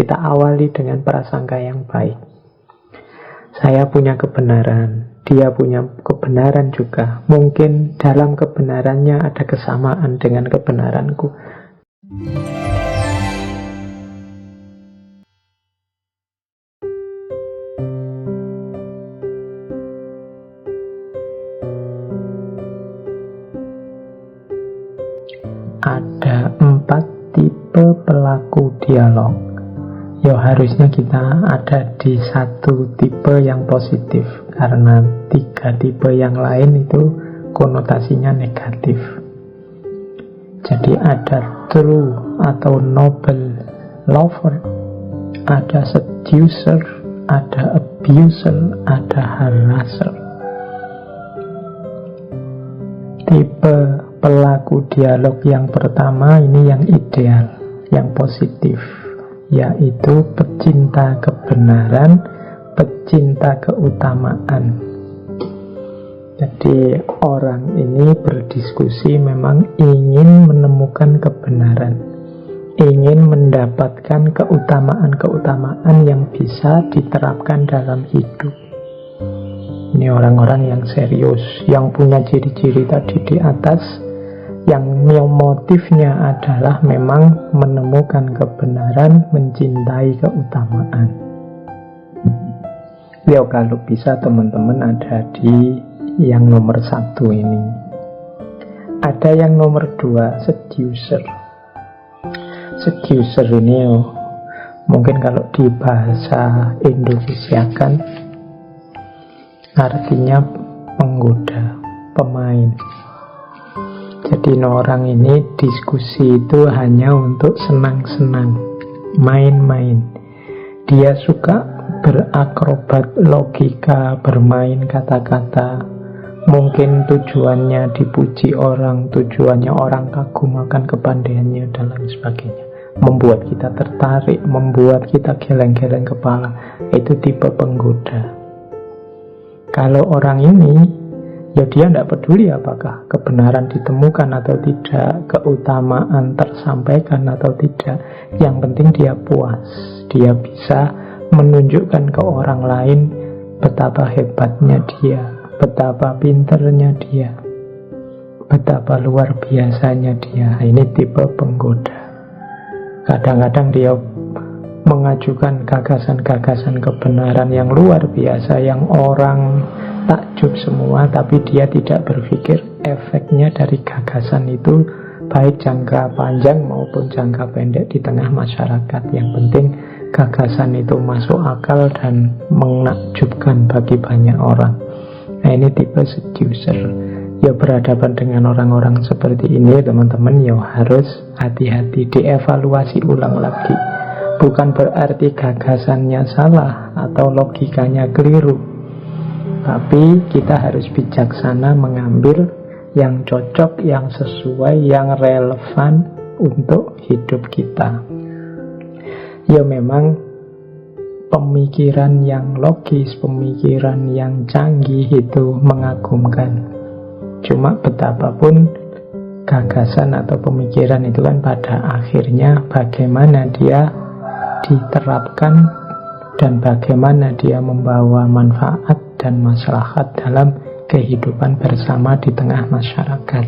kita awali dengan prasangka yang baik. Saya punya kebenaran, dia punya kebenaran juga. Mungkin dalam kebenarannya ada kesamaan dengan kebenaranku. Ada 4 tipe pelaku dialog. Ya harusnya kita ada di satu tipe yang positif, karena 3 tipe yang lain itu konotasinya negatif. Jadi ada true atau noble lover, ada seducer, ada abuser, ada harasser. Tipe pelaku dialog yang pertama ini yang ideal, yang positif, yaitu pecinta kebenaran, pecinta keutamaan. Jadi orang ini berdiskusi memang ingin menemukan kebenaran, ingin mendapatkan keutamaan-keutamaan yang bisa diterapkan dalam hidup. Ini orang-orang yang serius, yang punya ciri-ciri tadi di atas, yang motifnya adalah memang menemukan kebenaran, mencintai keutamaan. Ya kalau bisa teman-teman ada di yang nomor 1 ini. Ada yang nomor 2, seducer. Seducer ini mungkin kalau di bahasa Indonesia kan artinya penggoda, pemain. Jadi orang ini diskusi itu hanya untuk senang-senang, main-main. Dia suka berakrobat logika, bermain kata-kata. Mungkin tujuannya dipuji orang, tujuannya orang kagum akan kepandaiannya dan lain sebagainya. Membuat kita tertarik, membuat kita geleng-geleng kepala. Itu tipe penggoda. Kalau orang ini, ya dia tidak peduli apakah kebenaran ditemukan atau tidak, keutamaan tersampaikan atau tidak. Yang penting dia puas, dia bisa menunjukkan ke orang lain betapa hebatnya dia, betapa pinternya dia, betapa luar biasanya dia. Ini tipe penggoda. Kadang-kadang dia mengajukan gagasan-gagasan kebenaran yang luar biasa, yang orang takjub semua, tapi dia tidak berpikir efeknya dari gagasan itu baik jangka panjang maupun jangka pendek di tengah masyarakat. Yang penting gagasan itu masuk akal dan menakjubkan bagi banyak orang. Nah ini tipe seducer. Ya berhadapan dengan orang-orang seperti ini teman-teman ya harus hati-hati, dievaluasi ulang lagi. Bukan berarti gagasannya salah atau logikanya keliru, tapi kita harus bijaksana mengambil yang cocok, yang sesuai, yang relevan untuk hidup kita. Ya memang pemikiran yang logis, pemikiran yang canggih itu mengagumkan. Cuma betapapun gagasan atau pemikiran itu kan pada akhirnya bagaimana dia diterapkan dan bagaimana dia membawa manfaat dan maslahat dalam kehidupan bersama di tengah masyarakat.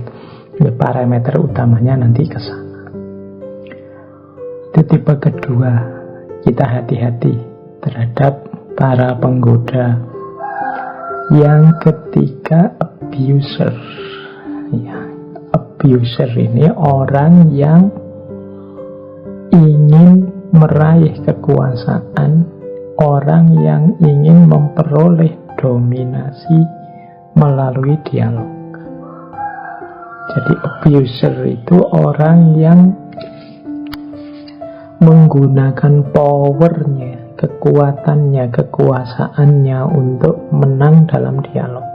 Ini parameter utamanya nanti ke sana. Itu tipe kedua. Kita hati-hati terhadap para penggoda. Yang ketiga, abuser. Ya, abuser ini orang yang ingin meraih kekuasaan, orang yang ingin memperoleh dominasi melalui dialog. Jadi abuser itu orang yang menggunakan powernya, kekuatannya, kekuasaannya untuk menang dalam dialog.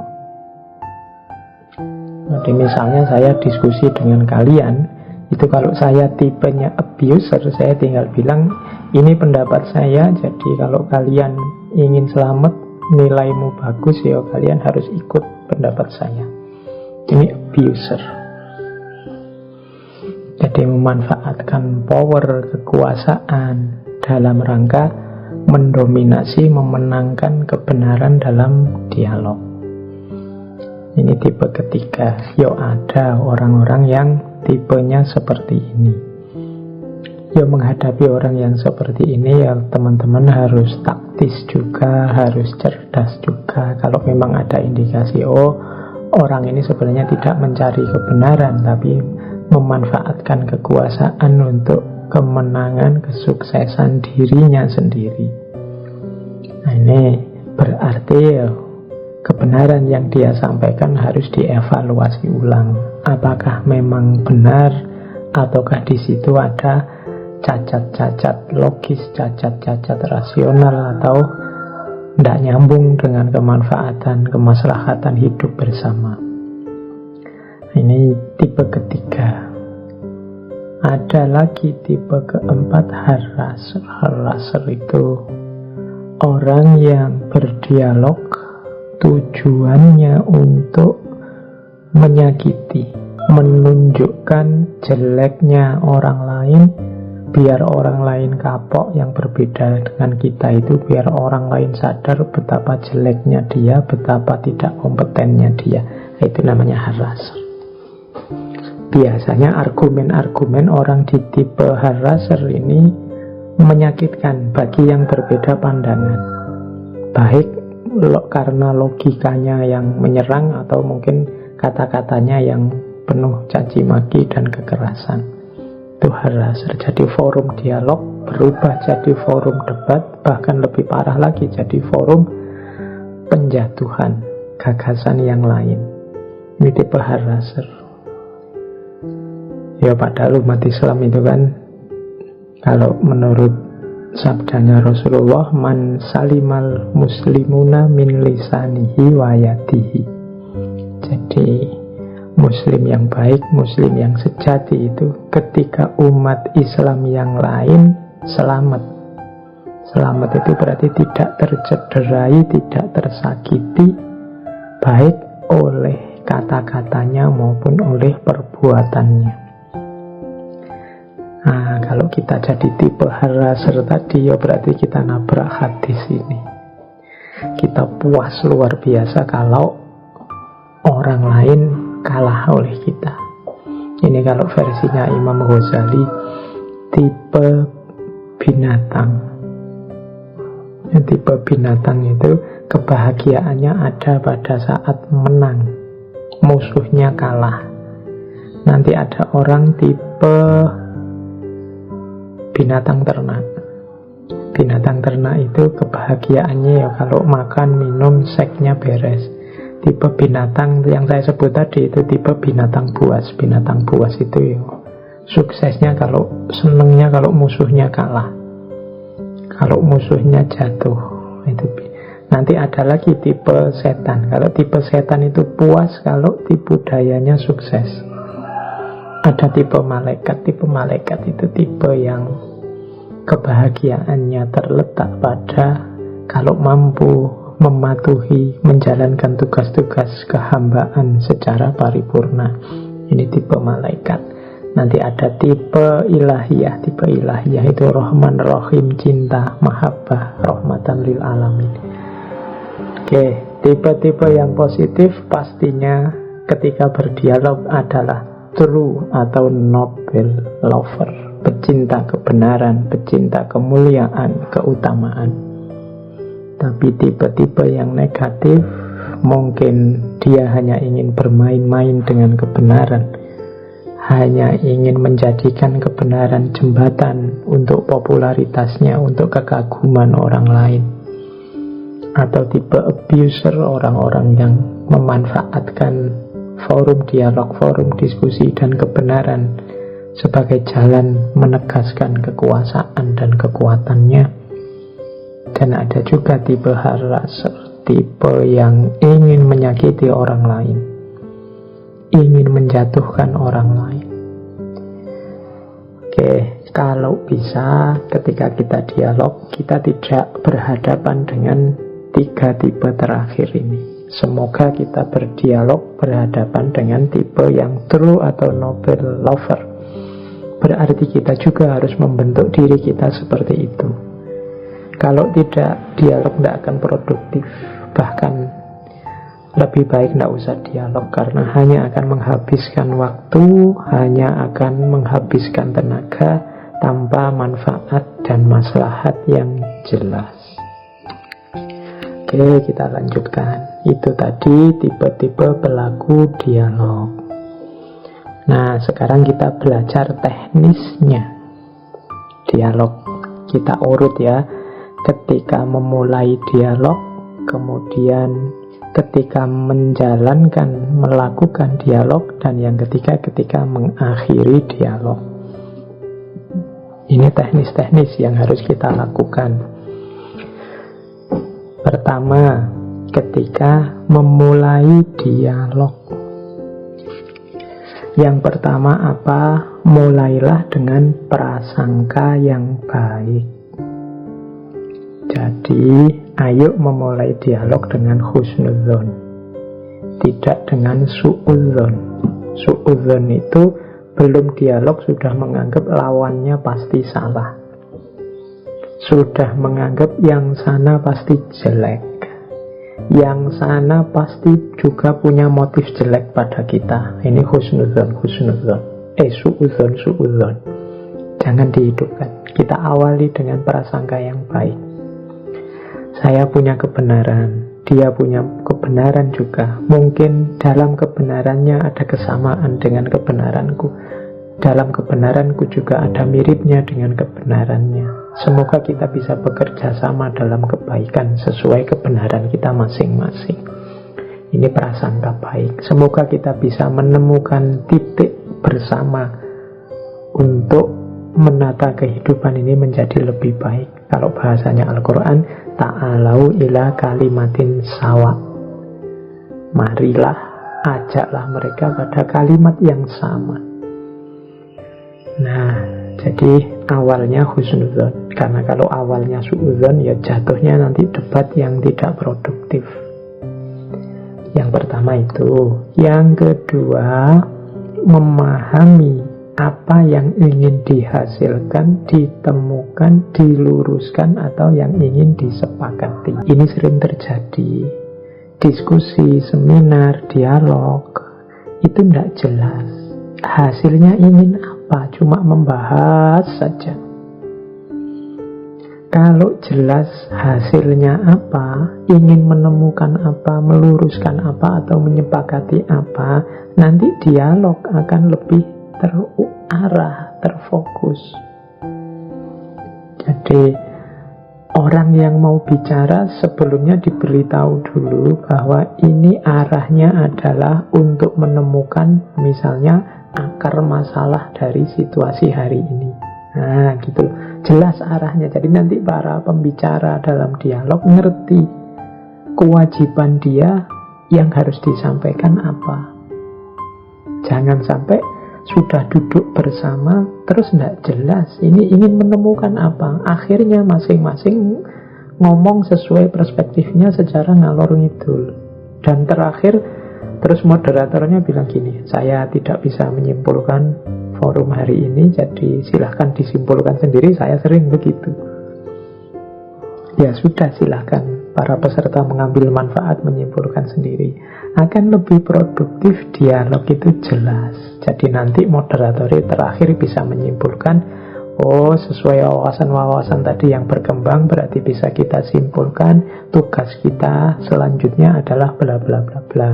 Jadi misalnya saya diskusi dengan kalian, itu kalau saya tipenya abuser, saya tinggal bilang ini pendapat saya, jadi kalau kalian ingin selamat, nilaimu bagus, ya kalian harus ikut pendapat saya. Ini abuser. Jadi memanfaatkan power, kekuasaan dalam rangka mendominasi, memenangkan kebenaran dalam dialog. Ini tipe ketiga. Ada orang-orang yang tipenya seperti ini. Menghadapi orang yang seperti ini teman-teman harus taktis juga, harus cerdas juga. Kalau memang ada indikasi orang ini sebenarnya tidak mencari kebenaran, tapi memanfaatkan kekuasaan untuk kemenangan, kesuksesan dirinya sendiri. Nah, ini berarti kebenaran yang dia sampaikan harus dievaluasi ulang. Apakah memang benar, ataukah di situ ada cacat-cacat logis, cacat-cacat rasional, atau tidak nyambung dengan kemanfaatan, kemaslahatan hidup bersama. Ini tipe ketiga. Ada lagi tipe keempat, haraser. Haraser itu orang yang berdialog tujuannya untuk menyakiti, menunjukkan jeleknya orang lain, biar orang lain kapok yang berbeda dengan kita itu, biar orang lain sadar betapa jeleknya dia, betapa tidak kompetennya dia. Itu namanya haraser. Biasanya argumen-argumen orang di tipe haraser ini menyakitkan bagi yang berbeda pandangan. Baik karena logikanya yang menyerang, atau mungkin kata-katanya yang penuh caci maki dan kekerasan. Itu haraser. Jadi forum dialog berubah jadi forum debat, bahkan lebih parah lagi jadi forum penjatuhan gagasan yang lain. Ini tipe haraser. Padahal umat Islam itu kan, kalau menurut sabdanya Rasulullah, man salimal muslimuna min lisanihi wa yadihi. Jadi Muslim yang baik, Muslim yang sejati itu ketika umat Islam yang lain selamat. Selamat itu berarti tidak tercederai, tidak tersakiti, baik oleh kata-katanya maupun oleh perbuatannya. Nah, kalau kita jadi tipe haraser tadi, berarti kita nabrak hadis ini. Kita puas luar biasa kalau orang lain kalah oleh kita. Ini kalau versinya Imam Ghazali, tipe binatang. Tipe binatang itu kebahagiaannya ada pada saat menang, musuhnya kalah. Nanti ada orang tipe binatang ternak. Binatang ternak itu kebahagiaannya kalau makan, minum, seksnya beres. Tipe binatang yang saya sebut tadi itu tipe binatang buas. Binatang buas itu suksesnya kalau senengnya kalau musuhnya kalah, kalau musuhnya jatuh. Itu. Nanti ada lagi tipe setan. Kalau tipe setan itu puas kalau tipu dayanya sukses. Ada tipe malaikat. Tipe malaikat itu tipe yang kebahagiaannya terletak pada kalau mampu mematuhi, menjalankan tugas-tugas kehambaan secara paripurna. Ini tipe malaikat. Nanti ada tipe ilahiyah. Tipe ilahiyah itu Rahman, Rahim, cinta, mahabbah, rahmatan lil alamin. Oke, tipe-tipe yang positif pastinya ketika berdialog adalah true atau noble lover, pecinta kebenaran, pecinta kemuliaan, keutamaan. Tapi tipe-tipe yang negatif, mungkin dia hanya ingin bermain-main dengan kebenaran, hanya ingin menjadikan kebenaran jembatan untuk popularitasnya, untuk kekaguman orang lain. Atau tipe abuser, orang-orang yang memanfaatkan forum dialog, forum diskusi dan kebenaran sebagai jalan menegaskan kekuasaan dan kekuatannya. Dan ada juga tipe haraser, tipe yang ingin menyakiti orang lain, ingin menjatuhkan orang lain. Oke, kalau bisa ketika kita dialog, kita tidak berhadapan dengan tiga tipe terakhir ini. Semoga kita berdialog berhadapan dengan tipe yang true atau noble lover, berarti kita juga harus membentuk diri kita seperti itu. Kalau tidak, dialog tidak akan produktif. Bahkan lebih baik tidak usah dialog, karena hanya akan menghabiskan waktu, hanya akan menghabiskan tenaga tanpa manfaat dan maslahat yang jelas. Oke, kita lanjutkan. Itu tadi tipe-tipe pelaku dialog. Nah, sekarang kita belajar teknisnya dialog. Kita urut ya. Ketika memulai dialog, kemudian ketika menjalankan, melakukan dialog, dan yang ketiga ketika mengakhiri dialog. Ini teknis-teknis yang harus kita lakukan. Pertama, ketika memulai dialog. Yang pertama apa? Mulailah dengan prasangka yang baik. Jadi, ayo memulai dialog dengan husnudzon, tidak dengan suudzon. Suudzon itu belum dialog sudah menganggap lawannya pasti salah, sudah menganggap yang sana pasti jelek, yang sana pasti juga punya motif jelek pada kita. Ini husnudzon. Suudzon. Jangan dihidupkan. Kita awali dengan prasangka yang baik. Saya punya kebenaran, dia punya kebenaran juga. Mungkin dalam kebenarannya ada kesamaan dengan kebenaranku, dalam kebenaranku juga ada miripnya dengan kebenarannya. Semoga kita bisa bekerja sama dalam kebaikan sesuai kebenaran kita masing-masing. Ini prasangka baik. Semoga kita bisa menemukan titik bersama untuk menata kehidupan ini menjadi lebih baik. Kalau bahasanya Al-Quran, ta'alau ila kalimatin sawa. Marilah, ajaklah mereka pada kalimat yang sama. Nah, jadi awalnya husnudzon. Karena kalau awalnya suudzon, ya jatuhnya nanti debat yang tidak produktif. Yang pertama itu. Yang kedua, memahami apa yang ingin dihasilkan, ditemukan, diluruskan, atau yang ingin disepakati. Ini sering terjadi. Diskusi, seminar, dialog, itu tidak jelas. Hasilnya ingin apa? Cuma membahas saja. Kalau jelas hasilnya apa, ingin menemukan apa, meluruskan apa, atau menyepakati apa, nanti dialog akan lebih terarah, terfokus. Jadi orang yang mau bicara sebelumnya diberitahu dulu bahwa ini arahnya adalah untuk menemukan misalnya akar masalah dari situasi hari ini. Nah gitu, jelas arahnya. Jadi nanti para pembicara dalam dialog ngerti kewajiban dia yang harus disampaikan apa. Jangan sampai sudah duduk bersama terus tidak jelas ini ingin menemukan apa. Akhirnya masing-masing ngomong sesuai perspektifnya secara ngalor ngidul. Dan terakhir terus moderatornya bilang gini, saya tidak bisa menyimpulkan forum hari ini, jadi silahkan disimpulkan sendiri. Saya sering begitu. Ya sudah, silahkan para peserta mengambil manfaat, menyimpulkan sendiri. Akan lebih produktif, dialog itu jelas. Jadi nanti moderatornya terakhir bisa menyimpulkan, oh sesuai wawasan-wawasan tadi yang berkembang, berarti bisa kita simpulkan tugas kita selanjutnya adalah bla bla bla bla.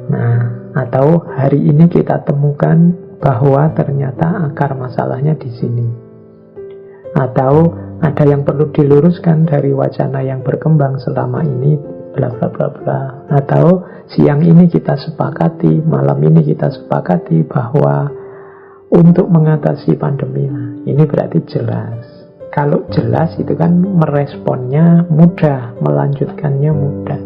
Nah, atau hari ini kita temukan bahwa ternyata akar masalahnya di sini. Atau ada yang perlu diluruskan dari wacana yang berkembang selama ini, bla bla bla bla. Atau siang ini kita sepakati, malam ini kita sepakati bahwa untuk mengatasi pandemi, nah, ini berarti jelas. Kalau jelas itu kan meresponnya mudah, melanjutkannya mudah.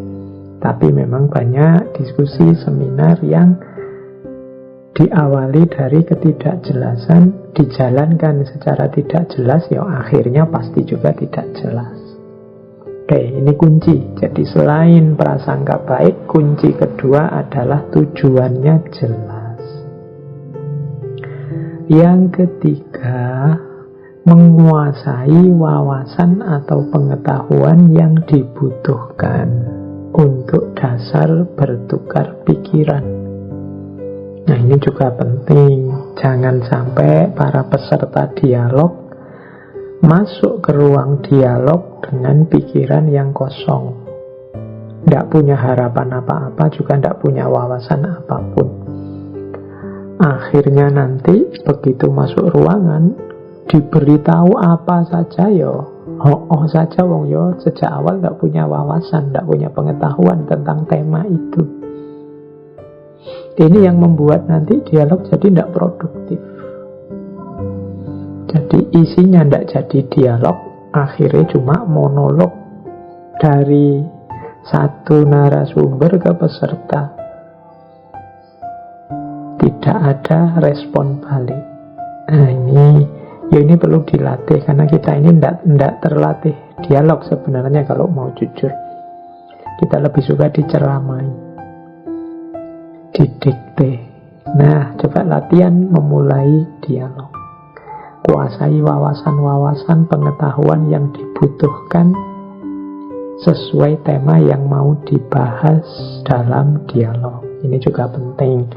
Tapi memang banyak diskusi, seminar yang diawali dari ketidakjelasan, dijalankan secara tidak jelas, ya akhirnya pasti juga tidak jelas. Oke, ini kunci. Jadi selain prasangka baik, kunci kedua adalah tujuannya jelas. Yang ketiga, menguasai wawasan atau pengetahuan yang dibutuhkan untuk dasar bertukar pikiran. Nah, ini juga penting. Jangan sampai para peserta dialog masuk ke ruang dialog dengan pikiran yang kosong, tidak punya harapan apa-apa, juga tidak punya wawasan apapun. Akhirnya nanti begitu masuk ruangan, diberitahu apa saja oh saja wong sejak awal tidak punya wawasan, tidak punya pengetahuan tentang tema itu. Ini yang membuat nanti dialog jadi tidak produktif. Jadi isinya tidak jadi dialog, akhirnya cuma monolog dari satu narasumber ke peserta. Tidak ada respon balik. Nah, ini perlu dilatih, karena kita ini tidak terlatih dialog sebenarnya kalau mau jujur. Kita lebih suka diceramai, didikte. Nah, coba latihan memulai dialog. Kuasai wawasan-wawasan pengetahuan yang dibutuhkan sesuai tema yang mau dibahas dalam dialog. Ini juga penting.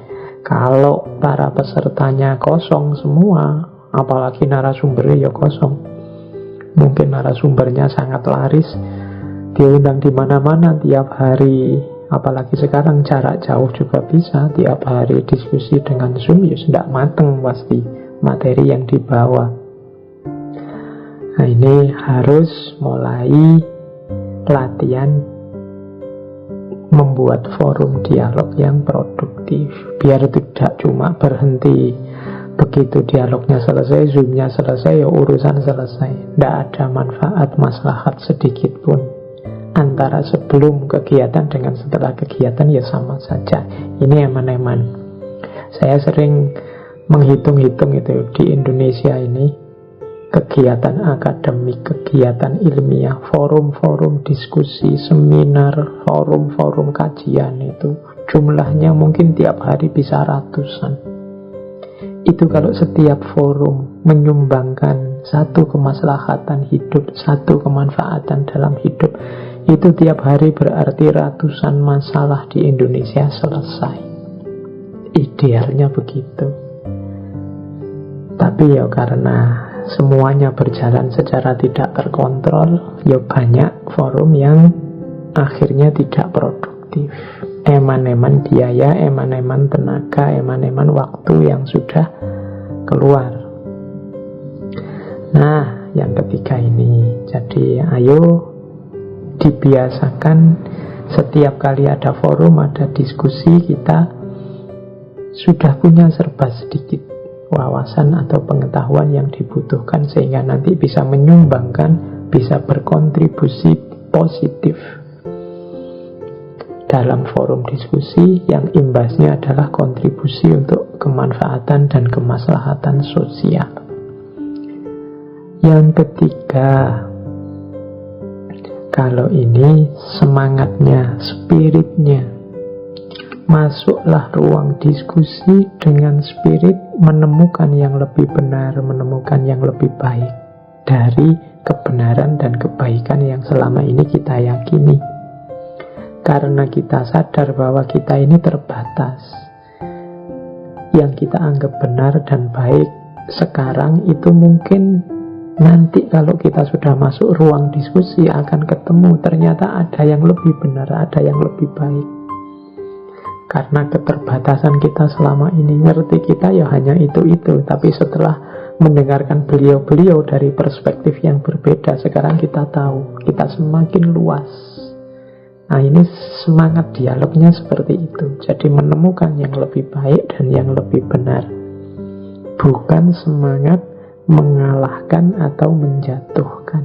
Kalau para pesertanya kosong semua, apalagi narasumbernya kosong, mungkin narasumbernya sangat laris, diundang di mana-mana tiap hari, apalagi sekarang jarak jauh juga bisa, tiap hari diskusi dengan Zoom, tidak mateng pasti materi yang dibawa. Nah, ini harus mulai latihan membuat forum dialog yang produktif, biar tidak cuma berhenti begitu dialognya selesai, Zoom-nya selesai, urusan selesai. Tidak ada manfaat, maslahat sedikit pun. Antara sebelum kegiatan dengan setelah kegiatan sama saja. Ini eman-eman. Saya sering menghitung-hitung itu di Indonesia ini, kegiatan akademik, kegiatan ilmiah, forum-forum diskusi, seminar, forum-forum kajian itu jumlahnya mungkin tiap hari bisa ratusan. Itu kalau setiap forum menyumbangkan satu kemaslahatan hidup, satu kemanfaatan dalam hidup, itu tiap hari berarti ratusan masalah di Indonesia selesai. Idealnya begitu. Tapi karena semuanya berjalan secara tidak terkontrol, banyak forum yang akhirnya tidak produktif. Eman-eman biaya, eman-eman tenaga, eman-eman waktu yang sudah keluar. Nah, yang ketiga ini, jadi ayo dibiasakan setiap kali ada forum, ada diskusi, kita sudah punya serba sedikit wawasan atau pengetahuan yang dibutuhkan, sehingga nanti bisa menyumbangkan, bisa berkontribusi positif dalam forum diskusi yang imbasnya adalah kontribusi untuk kemanfaatan dan kemaslahatan sosial. Yang ketiga, kalau ini semangatnya, spiritnya, masuklah ruang diskusi dengan spirit menemukan yang lebih benar, menemukan yang lebih baik dari kebenaran dan kebaikan yang selama ini kita yakini. Karena kita sadar bahwa kita ini terbatas. Yang kita anggap benar dan baik sekarang itu mungkin nanti kalau kita sudah masuk ruang diskusi akan ketemu ternyata ada yang lebih benar, ada yang lebih baik. Karena keterbatasan kita selama ini, ngerti kita hanya itu-itu. Tapi setelah mendengarkan beliau-beliau dari perspektif yang berbeda, sekarang kita tahu, kita semakin luas. Nah, ini semangat dialognya seperti itu. Jadi menemukan yang lebih baik dan yang lebih benar. Bukan semangat mengalahkan atau menjatuhkan.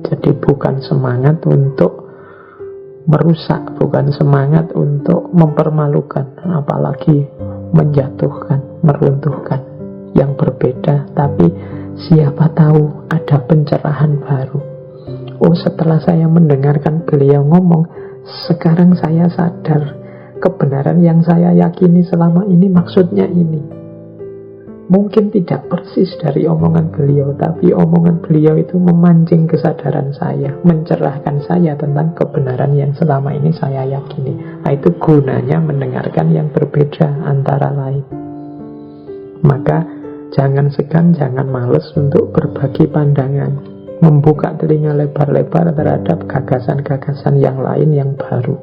Jadi bukan semangat untuk merusak, bukan semangat untuk mempermalukan, apalagi menjatuhkan, meruntuhkan. Yang berbeda, tapi siapa tahu ada pencerahan baru. Oh, setelah saya mendengarkan beliau ngomong, sekarang saya sadar kebenaran yang saya yakini selama ini maksudnya ini. Mungkin tidak persis dari omongan beliau, tapi omongan beliau itu memancing kesadaran saya, mencerahkan saya tentang kebenaran yang selama ini saya yakini. Nah, itu gunanya mendengarkan yang berbeda antara lain. Maka jangan segan, jangan males untuk berbagi pandangan, membuka telinga lebar-lebar terhadap gagasan-gagasan yang lain yang baru.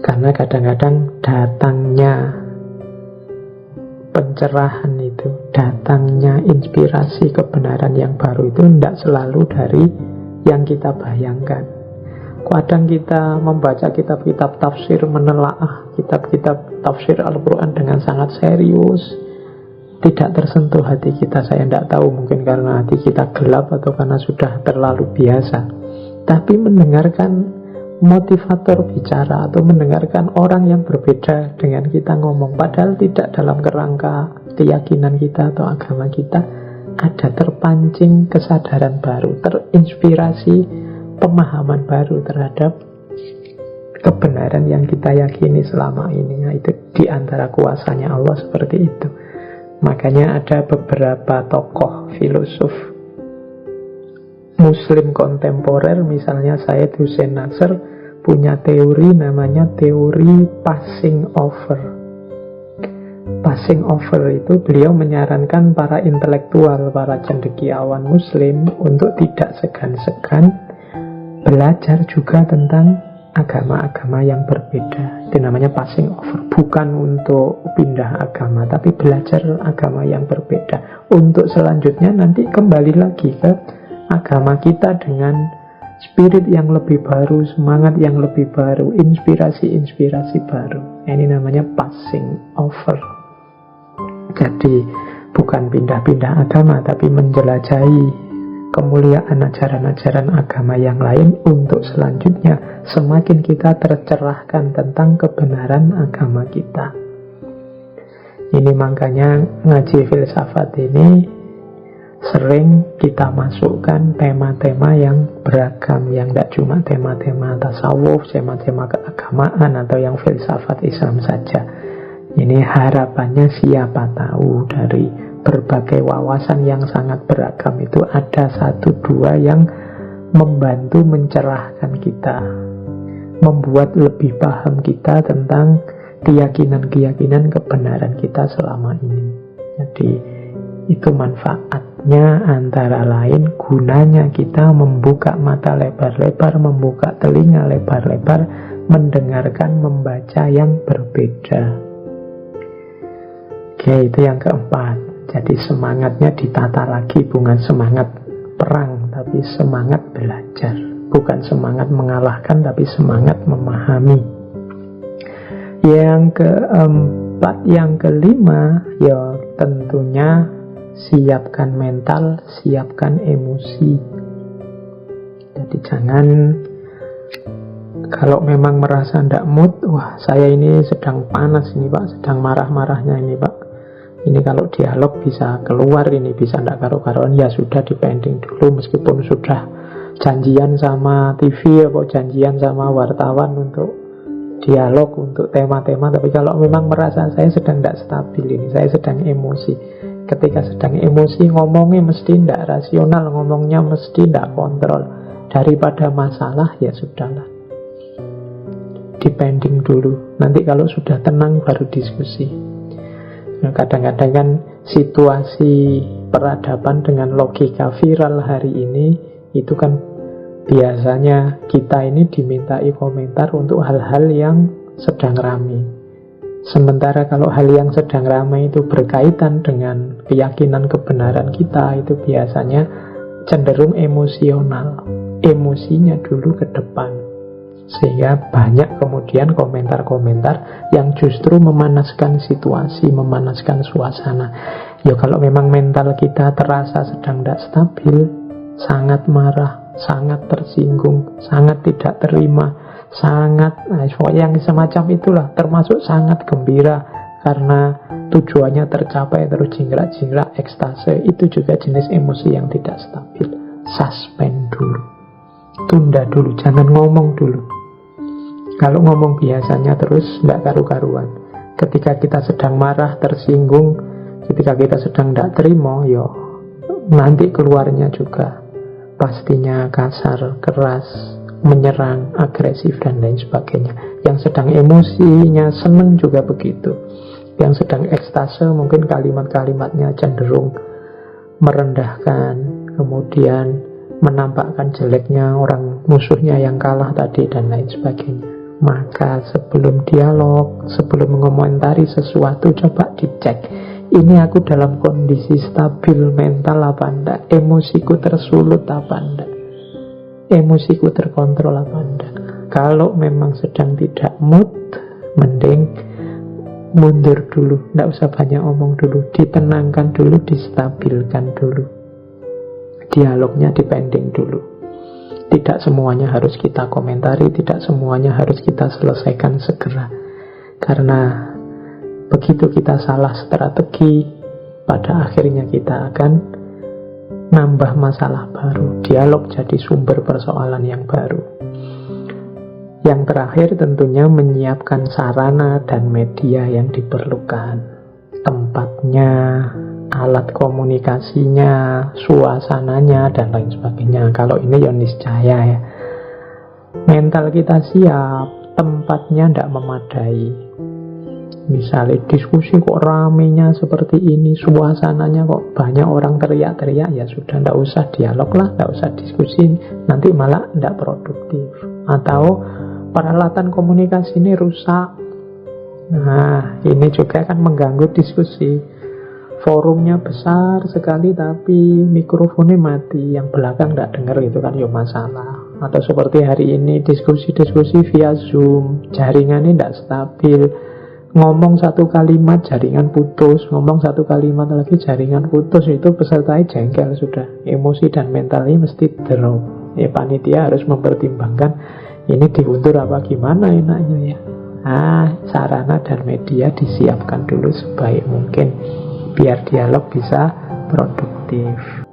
Karena kadang-kadang datangnya pencerahan itu, datangnya inspirasi kebenaran yang baru itu tidak selalu dari yang kita bayangkan. Kadang kita membaca kitab-kitab tafsir, menelaah kitab-kitab tafsir Al-Quran dengan sangat serius, tidak tersentuh hati kita. Saya tidak tahu, mungkin karena hati kita gelap atau karena sudah terlalu biasa. Tapi mendengarkan motivator bicara atau mendengarkan orang yang berbeda dengan kita ngomong, padahal tidak dalam kerangka keyakinan kita atau agama kita, ada terpancing kesadaran baru, terinspirasi pemahaman baru terhadap kebenaran yang kita yakini selama ini. Nah, itu diantara kuasanya Allah seperti itu. Makanya ada beberapa tokoh filosof Muslim kontemporer, misalnya Syed Hussein Nasr, punya teori namanya teori passing over. Passing over itu beliau menyarankan para intelektual, para cendekiawan Muslim untuk tidak segan-segan belajar juga tentang agama-agama yang berbeda. Itu namanya passing over. Bukan untuk pindah agama, tapi belajar agama yang berbeda. Untuk selanjutnya nanti kembali lagi ke agama kita dengan spirit yang lebih baru, semangat yang lebih baru, inspirasi-inspirasi baru. Ini namanya passing over. Jadi bukan pindah-pindah agama, tapi menjelajahi kemuliaan ajaran-ajaran agama yang lain untuk selanjutnya semakin kita tercerahkan tentang kebenaran agama kita. Ini makanya ngaji filsafat ini sering kita masukkan tema-tema yang beragam, yang tidak cuma tema-tema tasawuf, tema-tema keagamaan atau yang filsafat Islam saja. Ini harapannya siapa tahu dari berbagai wawasan yang sangat beragam itu ada satu dua yang membantu mencerahkan kita, membuat lebih paham kita tentang keyakinan-keyakinan kebenaran kita selama ini. Jadi itu manfaatnya, antara lain gunanya kita membuka mata lebar-lebar, membuka telinga lebar-lebar, mendengarkan, membaca yang berbeda. Oke, itu yang keempat. Jadi semangatnya ditata lagi, bukan semangat perang, tapi semangat belajar. Bukan semangat mengalahkan, tapi semangat memahami. Yang keempat, yang kelima, ya tentunya siapkan mental, siapkan emosi. Jadi jangan, kalau memang merasa tidak mood, wah saya ini sedang panas ini Pak, sedang marah-marahnya ini Pak, ini kalau dialog bisa keluar, ini bisa tidak karu-karuan, ya sudah dipending dulu. Meskipun sudah janjian sama TV atau janjian sama wartawan untuk dialog, untuk tema-tema, tapi kalau memang merasa saya sedang tidak stabil ini, saya sedang emosi. Ketika sedang emosi ngomongnya mesti tidak rasional, ngomongnya mesti tidak kontrol. Daripada masalah, ya sudahlah, dipending dulu. Nanti kalau sudah tenang baru diskusi. Nah, kadang-kadang kan situasi peradaban dengan logika viral hari ini itu kan biasanya kita ini dimintai komentar untuk hal-hal yang sedang ramai. Sementara kalau hal yang sedang ramai itu berkaitan dengan keyakinan kebenaran kita, itu biasanya cenderung emosional. Emosinya dulu ke depan. Sehingga banyak kemudian komentar-komentar yang justru memanaskan situasi, memanaskan suasana. Ya kalau memang mental kita terasa sedang tidak stabil, sangat marah, sangat tersinggung, sangat tidak terima, sangat, yang semacam itulah, termasuk sangat gembira karena tujuannya tercapai, terus jingkrak-jingkrak, ekstase, itu juga jenis emosi yang tidak stabil. Suspend dulu, tunda dulu, jangan ngomong dulu. Kalau ngomong biasanya terus tidak karu-karuan. Ketika kita sedang marah, tersinggung, Ketika kita sedang tidak terima, yo nanti keluarnya juga pastinya kasar, keras, menyerang, agresif, dan lain sebagainya. Yang sedang emosinya seneng juga begitu. Yang sedang ekstase mungkin kalimat-kalimatnya cenderung merendahkan, kemudian menampakkan jeleknya orang musuhnya yang kalah tadi, dan lain sebagainya. Maka sebelum dialog, sebelum mengomentari sesuatu, coba dicek, ini aku dalam kondisi stabil mental apa enggak, emosiku tersulut apa enggak, emosiku terkontrol apa enggak. Kalau memang sedang tidak mood, mending mundur dulu, tidak usah banyak omong dulu, ditenangkan dulu, distabilkan dulu, dialognya dipending dulu. Tidak semuanya harus kita komentari, tidak semuanya harus kita selesaikan segera. Karena begitu kita salah strategi, pada akhirnya kita akan nambah masalah baru, dialog jadi sumber persoalan yang baru. Yang terakhir tentunya menyiapkan sarana dan media yang diperlukan, tempatnya, alat komunikasinya, suasananya, dan lain sebagainya. Kalau ini ya niscaya ya, mental kita siap, tempatnya tidak memadai. Misalnya diskusi kok ramenya seperti ini, suasananya kok banyak orang teriak-teriak, ya sudah, tidak usah dialog lah, tidak usah diskusi, nanti malah tidak produktif. Atau peralatan komunikasi ini rusak, nah ini juga akan mengganggu diskusi. Forumnya besar sekali tapi mikrofonnya mati, yang belakang tidak dengar, itu kan ya masalah. Atau seperti hari ini diskusi-diskusi via Zoom, jaringannya tidak stabil, ngomong satu kalimat jaringan putus, ngomong satu kalimat lagi jaringan putus, itu pesertanya jengkel sudah, emosi dan mentalnya mesti drop. Ya panitia harus mempertimbangkan ini diundur apa gimana enaknya ya. Sarana dan media disiapkan dulu sebaik mungkin biar dialog bisa produktif.